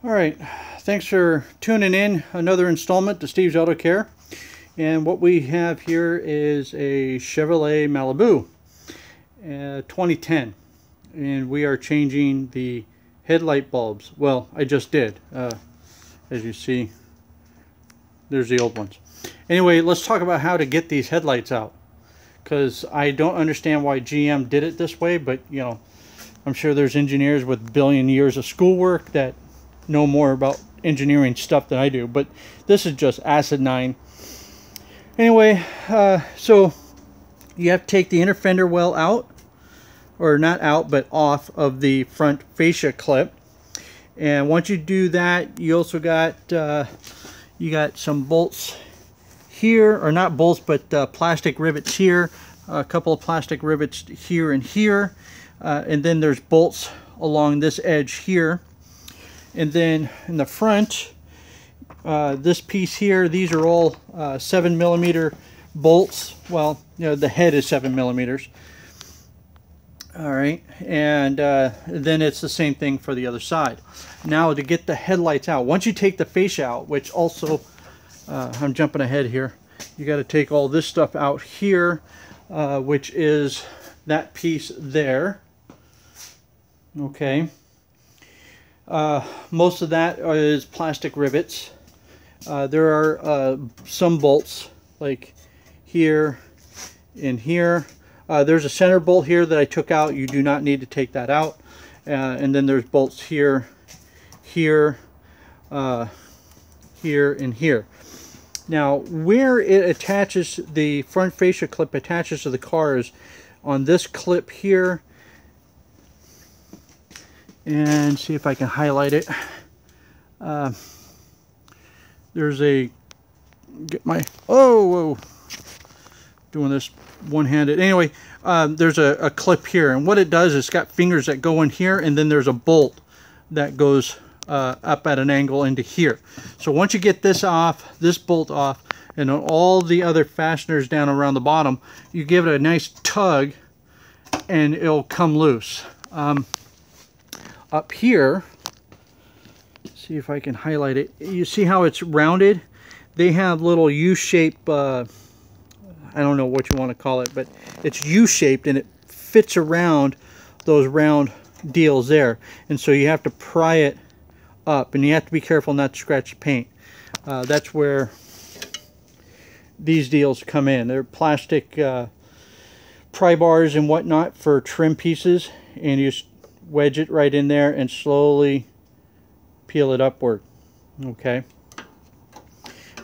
All right, thanks for tuning in. Another installment to Steve's Auto Care. And what we have here is a Chevrolet Malibu 2010. And we are changing the headlight bulbs. Well, I just did. As you see, there's the old ones. Anyway, let's talk about how to get these headlights out. Because I don't understand why GM did it this way, but you know, I'm sure there's engineers with a billion years of schoolwork that know more about engineering stuff than I do, but this is just asinine. Anyway, so you have to take the inner fender well out, or not out, but off of the front fascia clip. And once you do that, you also got you got some bolts here, or not bolts, but plastic rivets here, a couple of plastic rivets here and here, and then there's bolts along this edge here. And then in the front, this piece here, these are all 7mm bolts. Well, you know, the head is 7mm. All right, and then it's the same thing for the other side. Now to get the headlights out, once you take the fascia out, which also, I'm jumping ahead here, you got to take all this stuff out here, which is that piece there. Okay. Most of that is plastic rivets. There are some bolts like here and here. There's a center bolt here that I took out. You do not need to take that out. And then there's bolts here, here, here, and here. Now, where it attaches, the front fascia clip attaches to the car is on this clip here. And see if I can highlight it. There's a, get my, whoa, doing this one-handed. Anyway, there's a clip here, and what it does is it's got fingers that go in here, and then there's a bolt that goes up at an angle into here. So once you get this off, this bolt off, and on all the other fasteners down around the bottom, you give it a nice tug, and it'll come loose. Up here, see if I can highlight it. You see how it's rounded? They have little U-shaped, I don't know what you want to call it, but it's U-shaped and it fits around those round deals there. And so you have to pry it up, and you have to be careful not to scratch the paint. That's where these deals come in. They're plastic pry bars and whatnot for trim pieces, and you wedge it right in there and slowly peel it upward. Okay,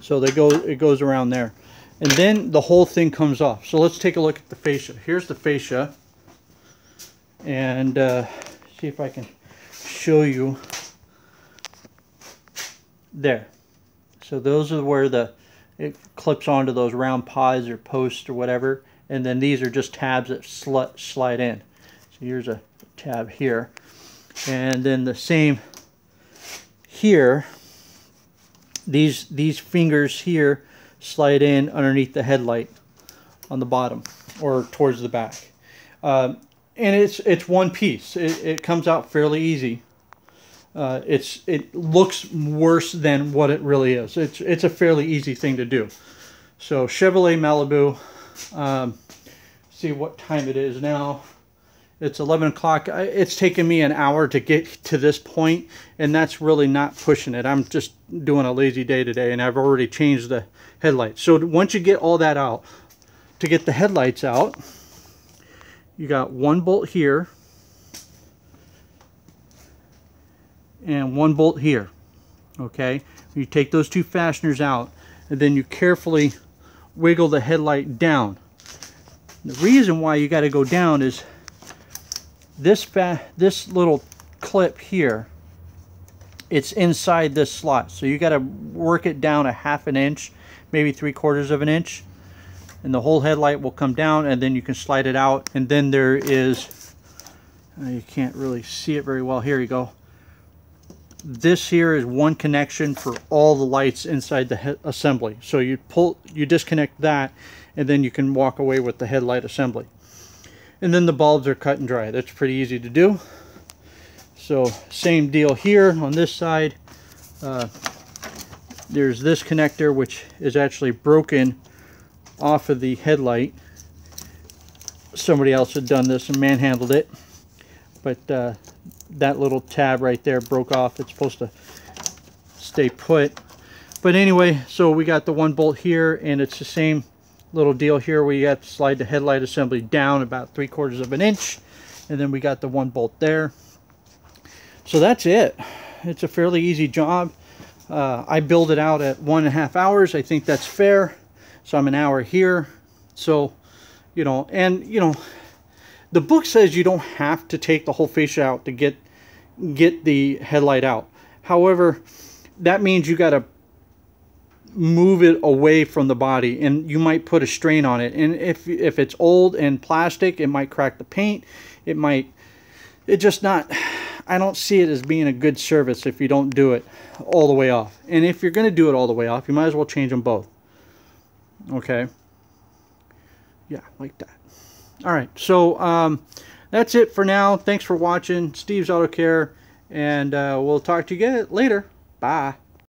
so it goes around there, and then the whole thing comes off. So let's take a look at the fascia. Here's the fascia, and see if I can show you there. So those are where it clips onto those round pods or posts or whatever, and then these are just tabs that slide in. So here's a tab here, and then the same here. These fingers here slide in underneath the headlight on the bottom or towards the back, and it's one piece. It comes out fairly easy. It looks worse than what it really is. It's a fairly easy thing to do. So Chevrolet Malibu. See what time it is now. It's 11 o'clock. It's taken me an hour to get to this point, and that's really not pushing it. I'm just doing a lazy day today, and I've already changed the headlights. So once you get all that out, to get the headlights out, you got one bolt here and one bolt here. Okay, you take those two fasteners out, and then you carefully wiggle the headlight down. The reason why you got to go down is this little clip here, it's inside this slot, so you got to work it down a ½ an inch, maybe 3/4 of an inch, and the whole headlight will come down, and then you can slide it out. And then there is, you can't really see it very well, here you go, this here is one connection for all the lights inside the assembly. So you disconnect that, and then you can walk away with the headlight assembly. And then the bulbs are cut and dry. That's pretty easy to do. So same deal here on this side. There's this connector, which is actually broken off of the headlight. Somebody else had done this and manhandled it, but that little tab right there broke off. It's supposed to stay put. But anyway, so we got the one bolt here, and it's the same little deal here where you have to slide the headlight assembly down about 3/4 of an inch, and then we got the one bolt there. So that's it. It's a fairly easy job. I build it out at 1.5 hours. I think that's fair. So I'm an hour here. So, you know, and you know, the book says you don't have to take the whole fascia out to get the headlight out. However, that means you got to move it away from the body, and you might put a strain on it. And if it's old and plastic, it might crack the paint. It just not, I don't see it as being a good service if you don't do it all the way off. And if you're going to do it all the way off, you might as well change them both. Okay. Yeah, like that. All right. So that's it for now. Thanks for watching. Steve's Auto Care, and we'll talk to you again later. Bye.